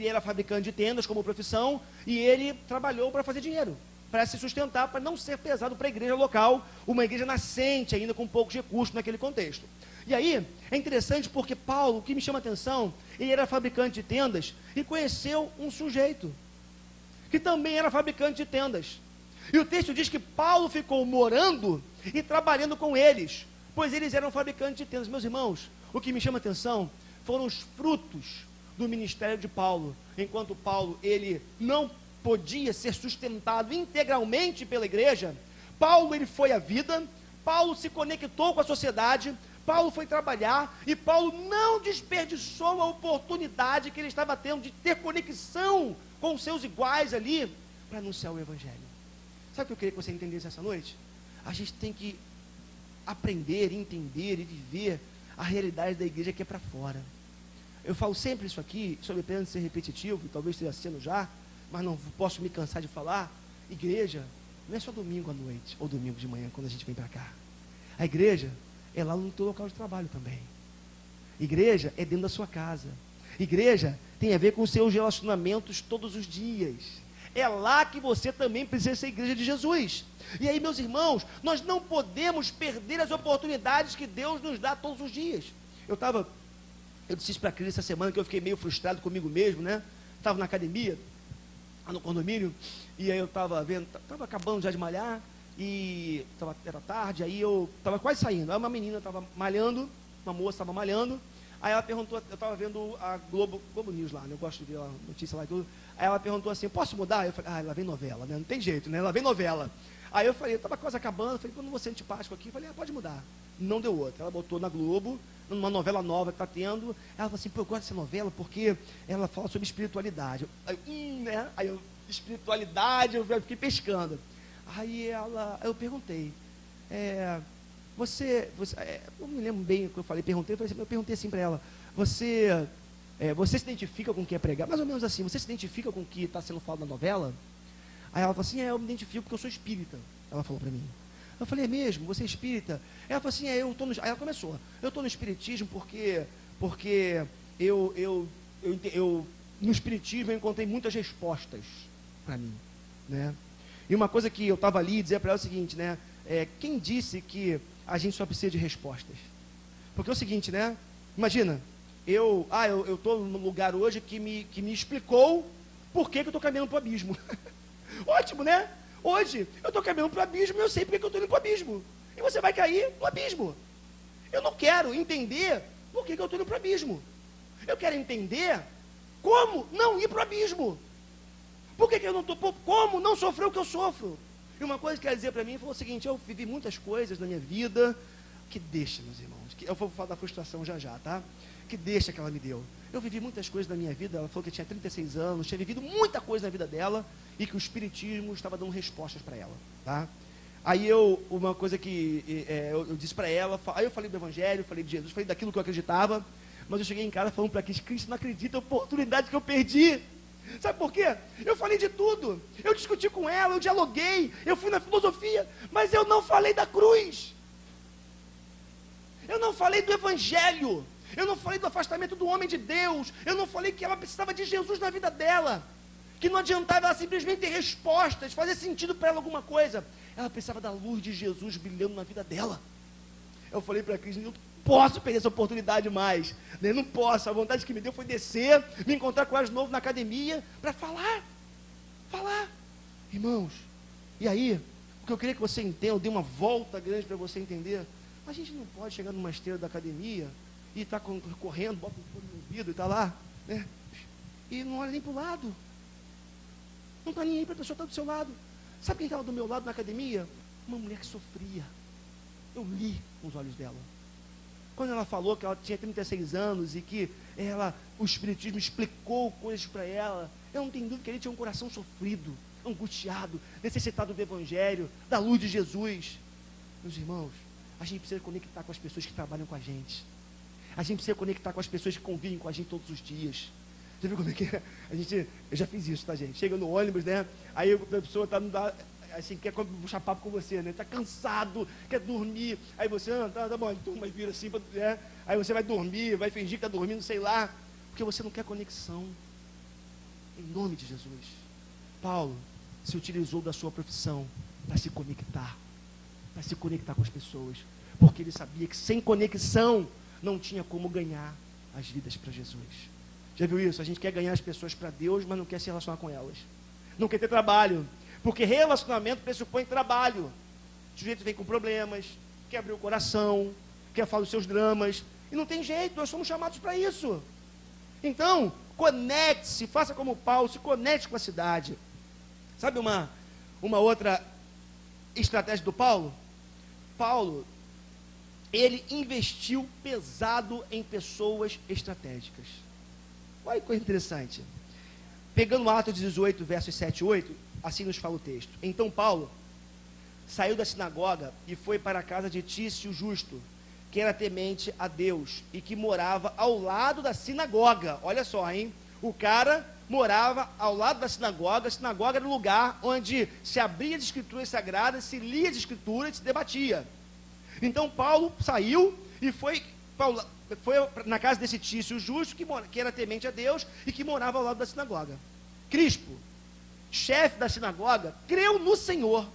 era fabricante de tendas como profissão, e ele trabalhou para fazer dinheiro, para se sustentar, para não ser pesado para a igreja local, uma igreja nascente ainda com poucos recursos naquele contexto. E aí, é interessante porque Paulo, o que me chama a atenção, ele era fabricante de tendas e conheceu um sujeito que também era fabricante de tendas. E o texto diz que Paulo ficou morando e trabalhando com eles, pois eles eram fabricantes de tendas. Meus irmãos, o que me chama a atenção foram os frutos do ministério de Paulo. Enquanto Paulo, ele não podia ser sustentado integralmente pela igreja, Paulo, ele foi à vida, Paulo se conectou com a sociedade, Paulo foi trabalhar, e Paulo não desperdiçou a oportunidade que ele estava tendo de ter conexão com os seus iguais ali, para anunciar o evangelho. Sabe o que eu queria que você entendesse essa noite? A gente tem que aprender, entender e viver a realidade da igreja que é para fora. Eu falo sempre isso aqui, sob pena de ser repetitivo, talvez esteja sendo já, mas não posso me cansar de falar. Igreja não é só domingo à noite, ou domingo de manhã, quando a gente vem para cá. A igreja é lá no teu local de trabalho também. Igreja é dentro da sua casa. Igreja tem a ver com os seus relacionamentos todos os dias. É lá que você também precisa ser igreja de Jesus. E aí, meus irmãos, nós não podemos perder as oportunidades que Deus nos dá todos os dias. Eu disse isso para a Cris essa semana, que eu fiquei meio frustrado comigo mesmo, né? Estava na academia, no condomínio, e aí eu estava acabando já de malhar, e era tarde, aí eu estava quase saindo. Aí uma menina estava malhando, uma moça estava malhando, aí ela perguntou, eu estava vendo a Globo News lá, né? Eu gosto de ver a notícia lá e tudo. Aí ela perguntou assim, posso mudar? Eu falei, lá vem novela, né? Não tem jeito, né? Lá vem novela. Aí eu falei, estava quase acabando, eu falei, quando você é antipático aqui, eu falei, pode mudar. Não deu outra. Ela botou na Globo, numa novela nova que está tendo. Ela falou assim, eu gosto dessa novela porque ela fala sobre espiritualidade. Né? Espiritualidade, eu fiquei pescando. Aí eu perguntei, eu não me lembro bem o que eu falei, eu perguntei assim para ela, você se identifica com o que é pregar? Mais ou menos assim, você se identifica com o que está sendo falado na novela? Aí ela falou assim, eu me identifico porque eu sou espírita. Ela falou para mim. Eu falei, é mesmo? Você é espírita? Ela falou assim, aí ela começou, eu estou no espiritismo porque no espiritismo eu encontrei muitas respostas para mim, né? E uma coisa que eu estava ali e dizia para ela é o seguinte, né? Quem disse que a gente só precisa de respostas? Porque é o seguinte, né? Imagina, eu estou num lugar hoje que me explicou por que eu estou caminhando para o abismo. Ótimo, né? Hoje, eu estou caminhando para o abismo e eu sei porque que eu estou indo para o abismo. E você vai cair no abismo. Eu não quero entender por que eu estou indo para o abismo. Eu quero entender como não ir para o abismo. Por que eu não estou? Como não sofrer o que eu sofro? E uma coisa que ela dizer para mim foi o seguinte: eu vivi muitas coisas na minha vida que deixa, meus irmãos, que eu vou falar da frustração já já, tá? Que deixa que ela me deu. Eu vivi muitas coisas na minha vida. Ela falou que tinha 36 anos, tinha vivido muita coisa na vida dela e que o espiritismo estava dando respostas para ela, tá? Aí uma coisa que eu disse para ela, aí eu falei do Evangelho, falei de Jesus, falei daquilo que eu acreditava, mas eu cheguei em casa falando para Cristo, não acredita a oportunidade que eu perdi. Sabe por quê? Eu falei de tudo, eu discuti com ela, eu dialoguei, eu fui na filosofia, mas eu não falei da cruz, eu não falei do Evangelho, eu não falei do afastamento do homem de Deus, eu não falei que ela precisava de Jesus na vida dela, que não adiantava ela simplesmente ter respostas, fazer sentido para ela alguma coisa, ela precisava da luz de Jesus brilhando na vida dela. Eu falei para a Cris, não posso perder essa oportunidade mais, né? Não posso, a vontade que me deu foi descer, me encontrar com ela de novo na academia, para falar, irmãos, e aí, o que eu queria que você entenda, eu dei uma volta grande para você entender, a gente não pode chegar numa esteira da academia, e está correndo, bota o fone no ouvido e está lá, né? E não olha nem para o lado, não está nem aí para a pessoa que está do seu lado. Sabe quem estava do meu lado na academia? Uma mulher que sofria. Eu li nos olhos dela. Quando ela falou que ela tinha 36 anos e que o espiritismo explicou coisas para ela, eu não tenho dúvida que ele tinha um coração sofrido, angustiado, necessitado do Evangelho, da luz de Jesus. Meus irmãos, a gente precisa conectar com as pessoas que trabalham com a gente. A gente precisa conectar com as pessoas que convivem com a gente todos os dias. Já viu como é que é? Eu já fiz isso, tá, gente? Chega no ônibus, né? Aí a pessoa assim, quer puxar papo com você, né? Tá cansado, quer dormir. Aí você, tá bom, então vai vir assim, né? Aí você vai dormir, vai fingir que tá dormindo, sei lá. Porque você não quer conexão. Em nome de Jesus. Paulo se utilizou da sua profissão para se conectar com as pessoas. Porque ele sabia que sem conexão não tinha como ganhar as vidas para Jesus. Já viu isso? A gente quer ganhar as pessoas para Deus, mas não quer se relacionar com elas. Não quer ter trabalho. Porque relacionamento pressupõe trabalho. O sujeito vem com problemas, quer abrir o coração, quer falar dos seus dramas. E não tem jeito, nós somos chamados para isso. Então, conecte-se, faça como Paulo, se conecte com a cidade. Sabe uma outra estratégia do Paulo? Paulo, ele investiu pesado em pessoas estratégicas. Olha que coisa interessante. Pegando Atos 18, versos 7 e 8, assim nos fala o texto. Então Paulo saiu da sinagoga e foi para a casa de Tício Justo, que era temente a Deus e que morava ao lado da sinagoga. Olha só, hein? O cara morava ao lado da sinagoga. A sinagoga era o lugar onde se abria as escrituras sagradas, se lia as escrituras e se debatia. Então Paulo saiu e foi na casa desse Tício Justo, que era temente a Deus e que morava ao lado da sinagoga. Crispo, chefe da sinagoga, creu no Senhor,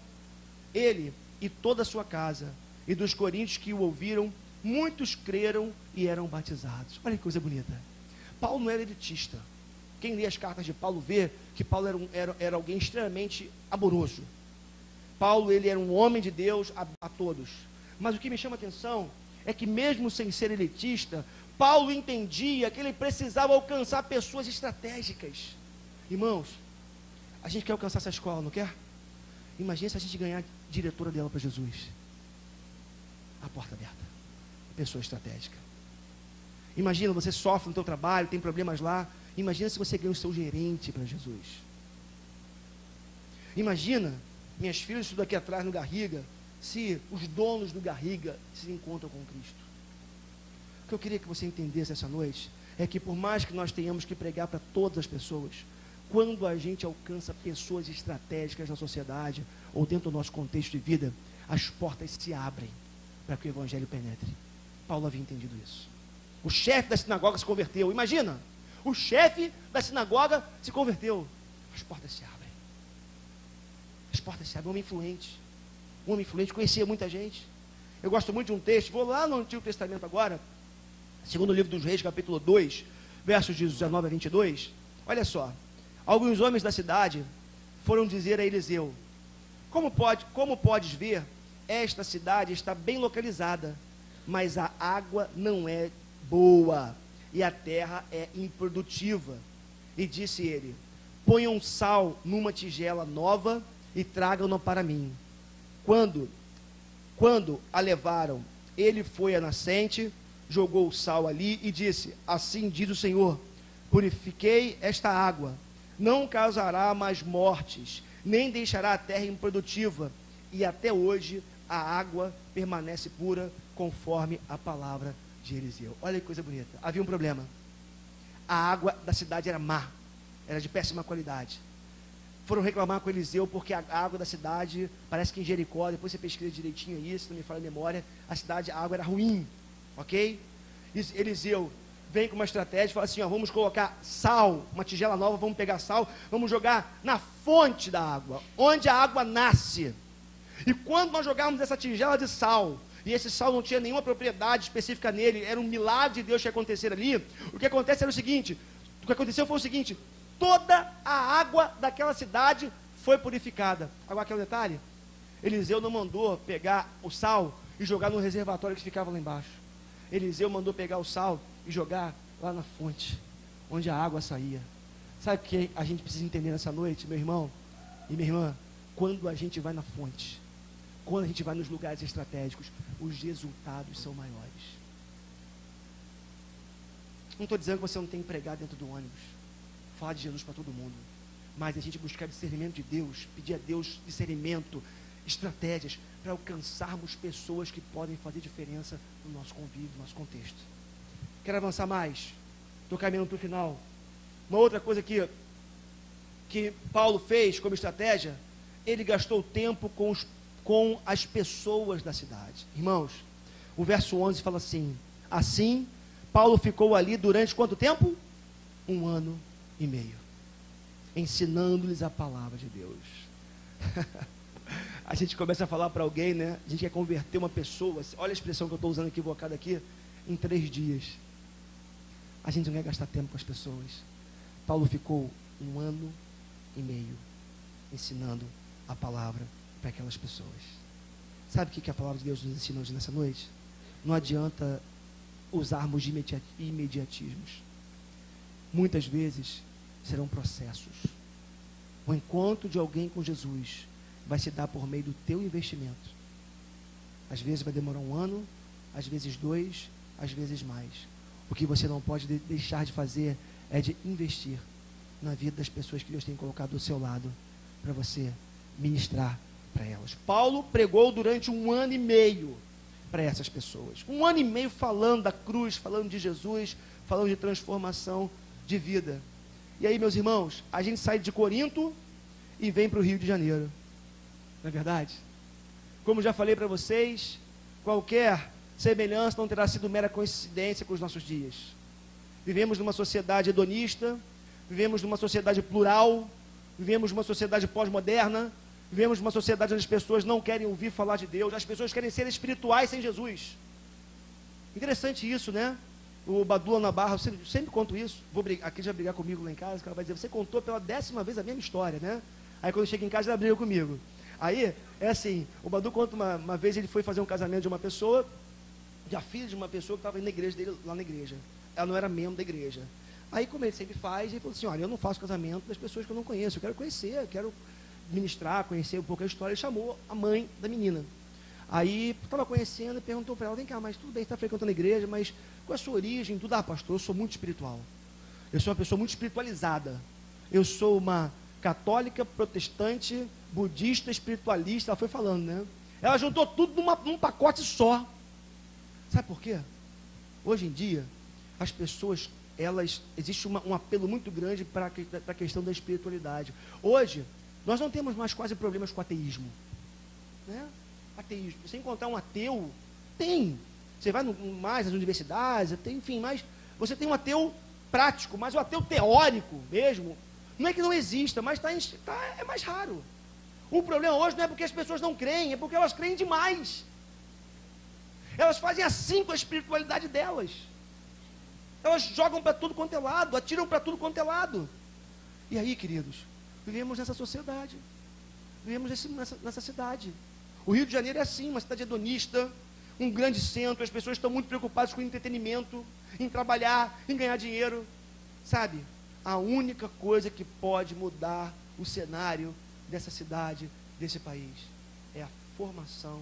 ele e toda a sua casa, e dos coríntios que o ouviram, muitos creram e eram batizados. Olha que coisa bonita. Paulo não era elitista. Quem lê as cartas de Paulo vê que Paulo era alguém extremamente amoroso. Paulo, ele era um homem de Deus a todos. Mas o que me chama a atenção é que mesmo sem ser elitista, Paulo entendia que ele precisava alcançar pessoas estratégicas. Irmãos, a gente quer alcançar essa escola, não quer? Imagina se a gente ganhar a diretora dela para Jesus. A porta aberta. Pessoa estratégica. Imagina, você sofre no teu trabalho, tem problemas lá. Imagina se você ganha o seu gerente para Jesus. Imagina, minhas filhas estudam aqui atrás no Garriga, se os donos do Garriga se encontram com Cristo. O que eu queria que você entendesse essa noite é que por mais que nós tenhamos que pregar para todas as pessoas, quando a gente alcança pessoas estratégicas na sociedade ou dentro do nosso contexto de vida, as portas se abrem para que o Evangelho penetre. Paulo havia entendido isso. O chefe da sinagoga se converteu. Imagina, o chefe da sinagoga se converteu. As portas se abrem. As portas se abrem. Um homem influente, conhecia muita gente. Eu gosto muito de um texto, vou lá no Antigo Testamento agora, segundo o livro dos Reis, capítulo 2, versos de 19 a 22. Olha só. Alguns homens da cidade foram dizer a Eliseu: Como podes ver, esta cidade está bem localizada, mas a água não é boa e a terra é improdutiva. E disse ele: ponham sal numa tigela nova e tragam-no para mim. Quando a levaram, ele foi à nascente, jogou o sal ali e disse: assim diz o Senhor, purifiquei esta água, não causará mais mortes, nem deixará a terra improdutiva, e até hoje a água permanece pura, conforme a palavra de Eliseu. Olha que coisa bonita. Havia um problema. A água da cidade era má, era de péssima qualidade. Foram reclamar com Eliseu porque a água da cidade, parece que em Jericó, depois você pesquisa direitinho isso, não me falha a memória, a água era ruim, ok? Eliseu vem com uma estratégia e fala assim: ó, vamos colocar sal, uma tigela nova, vamos pegar sal, vamos jogar na fonte da água, onde a água nasce. E quando nós jogarmos essa tigela de sal, e esse sal não tinha nenhuma propriedade específica nele, era um milagre de Deus que ia acontecer ali, o que acontece era o seguinte, o que aconteceu foi o seguinte: toda a água daquela cidade foi purificada. Agora aqui é o detalhe: Eliseu não mandou pegar o sal e jogar no reservatório que ficava lá embaixo. Eliseu mandou pegar o sal e jogar lá na fonte, onde a água saía. Sabe o que a gente precisa entender nessa noite, meu irmão e minha irmã? Quando a gente vai na fonte, quando a gente vai nos lugares estratégicos, os resultados são maiores. Não estou dizendo que você não tem que pregar dentro do ônibus, falar de Jesus para todo mundo, mas a gente buscar discernimento de Deus, pedir a Deus discernimento, estratégias, para alcançarmos pessoas que podem fazer diferença no nosso convívio, no nosso contexto. Quero avançar mais, estou caminhando para o final. Uma outra coisa que Paulo fez como estratégia, ele gastou tempo com as pessoas da cidade. Irmãos, o verso 11 fala assim, Paulo ficou ali durante quanto tempo? 1 ano e meio, ensinando-lhes a palavra de Deus. A gente começa a falar para alguém, né? A gente quer converter uma pessoa, olha a expressão que eu estou usando equivocada aqui, em 3 dias. A gente não quer gastar tempo com as pessoas. Paulo ficou 1 ano e meio ensinando a palavra para aquelas pessoas. Sabe o que a palavra de Deus nos ensina hoje nessa noite? Não adianta usarmos de imediatismos. Muitas vezes serão processos. O encontro de alguém com Jesus vai se dar por meio do teu investimento. Às vezes vai demorar 1 ano, às vezes 2, às vezes mais. O que você não pode deixar de fazer é de investir na vida das pessoas que Deus tem colocado do seu lado, para você ministrar para elas. Paulo pregou durante 1 ano e meio para essas pessoas. 1 ano e meio falando da cruz, falando de Jesus, falando de transformação de vida. E aí, meus irmãos, a gente sai de Corinto e vem para o Rio de Janeiro. Não é verdade? Como já falei para vocês, qualquer semelhança não terá sido mera coincidência com os nossos dias. Vivemos numa sociedade hedonista, vivemos numa sociedade plural, vivemos numa sociedade pós-moderna, vivemos numa sociedade onde as pessoas não querem ouvir falar de Deus, as pessoas querem ser espirituais sem Jesus. Interessante isso, né? O Badu na Barra, eu sempre conto isso, aqui já brigar comigo lá em casa, que ela vai dizer: você contou pela 10ª vez a mesma história, né? Aí quando chega em casa, ela briga comigo. Aí, é assim, o Badu conta uma vez, ele foi fazer um casamento de uma pessoa, a filha de uma pessoa que estava na igreja dele, lá na igreja. Ela não era membro da igreja. Aí, como ele sempre faz, ele falou assim: olha, eu não faço casamento das pessoas que eu não conheço, eu quero conhecer, eu quero ministrar, conhecer um pouco a história. Ele chamou a mãe da menina. Aí, estava conhecendo e perguntou para ela: vem cá, mas tudo bem, você está frequentando a igreja, mas qual é a sua origem? Tudo. Ah, pastor, eu sou muito espiritual. Eu sou uma pessoa muito espiritualizada. Eu sou uma católica, protestante, budista, espiritualista. Ela foi falando, né? Ela juntou tudo num pacote só. Sabe por quê? Hoje em dia, as pessoas, existe um apelo muito grande para a questão da espiritualidade. Hoje, nós não temos mais quase problemas com ateísmo, né? Ateísmo, você encontrar um ateu, tem, você vai mais nas universidades, enfim, mas você tem um ateu prático, mas o ateu teórico mesmo, não é que não exista, mas é mais raro. O problema hoje não é porque as pessoas não creem, é porque elas creem demais. Elas fazem assim com a espiritualidade delas. Elas jogam para tudo quanto é lado, atiram para tudo quanto é lado. E aí, queridos, vivemos nessa sociedade. vivemos nessa cidade. O Rio de Janeiro é assim, uma cidade hedonista, um grande centro, as pessoas estão muito preocupadas com o entretenimento, em trabalhar, em ganhar dinheiro. Sabe, a única coisa que pode mudar o cenário dessa cidade, desse país, é a formação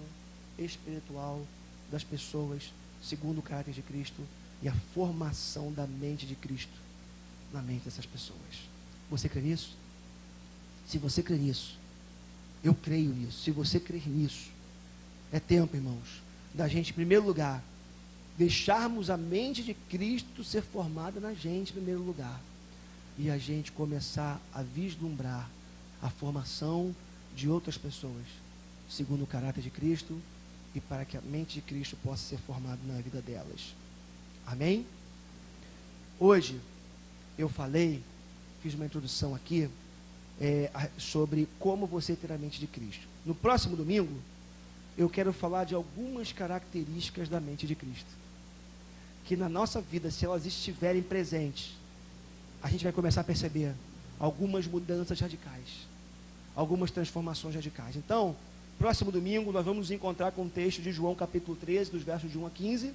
espiritual das pessoas, segundo o caráter de Cristo, e a formação da mente de Cristo na mente dessas pessoas. Você crê nisso? Se você crê nisso, eu creio nisso. Se você crê nisso, é tempo, irmãos, da gente, em primeiro lugar, deixarmos a mente de Cristo ser formada na gente, em primeiro lugar, e a gente começar a vislumbrar a formação de outras pessoas, segundo o caráter de Cristo, e para que a mente de Cristo possa ser formada na vida delas. Amém? Hoje, eu fiz uma introdução aqui, sobre como você ter a mente de Cristo. No próximo domingo, eu quero falar de algumas características da mente de Cristo, que na nossa vida, se elas estiverem presentes, a gente vai começar a perceber algumas mudanças radicais, algumas transformações radicais. Então, próximo domingo, nós vamos nos encontrar com o texto de João capítulo 13, dos versos de 1 a 15,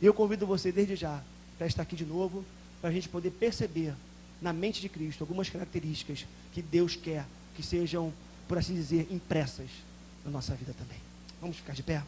e eu convido você desde já para estar aqui de novo, para a gente poder perceber na mente de Cristo algumas características que Deus quer que sejam, por assim dizer, impressas na nossa vida também. Vamos ficar de pé?